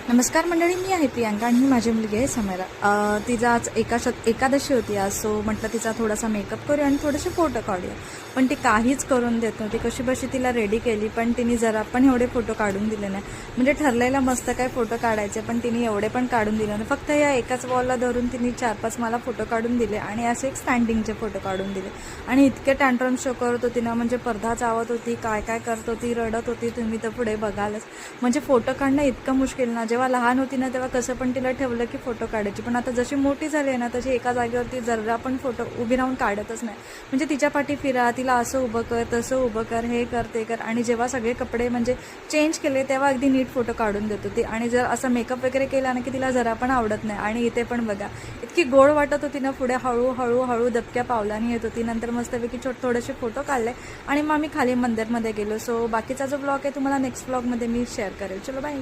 नमस्कार मंडळी, मी आहे प्रियांका आणि ही माझी मुलगी आहे समेरा. तिचा आज एकादशी होती आज, सो म्हटलं तिचा थोडासा मेकअप करूया आणि थोडेसे फोटो काढूया. पण ती काहीच करून देत नव्हती. कशी बशी तिला रेडी केली, पण तिने जरा पण एवढे फोटो काढून दिले नाही. म्हणजे ठरलेला मस्त काय फोटो काढायचे, पण तिने एवढे पण काढून दिले नाही. फक्त या एकाच वॉलला धरून तिने 4-5 मला फोटो काढून दिले आणि असे एक स्टँडिंगचे फोटो काढून दिले. आणि इतके टँट्रम शो करत होती ना, म्हणजे पडदा चावत होती, काय काय करत होती, रडत होती. तुम्ही तर पुढे बघालच. म्हणजे फोटो काढणं इतकं मुश्किल ना. जेव्हा लहान होती ना तेव्हा कसं पण तिला ठेवलं की फोटो काढायची, पण आता जशी मोठी झाली आहे ना तशी एका जागेवरती जरा पण फोटो उभी राहून काढतच नाही. म्हणजे तिच्या पाठी फिरा, तिला असं उभं कर, तसं उभं कर, हे कर, ते कर. आणि जेव्हा सगळे कपडे म्हणजे चेंज केले तेव्हा अगदी नीट फोटो काढून देत होती. आणि जर असं मेकअप वगैरे केला ना की तिला जरा पण आवडत नाही. आणि इथे पण बघा, इतकी गोड वाटत होती ना. पुढे हळूहळू दबक्या पावलांनी येत होती. नंतर मस्तपैकी थोडेसे फोटो काढले आणि मग आम्ही खाली मंदिरमध्ये गेलो. सो बाकीचा जो ब्लॉग आहे तुम्हाला नेक्स्ट ब्लॉगमध्ये मी शेअर करेल. चलो बाय.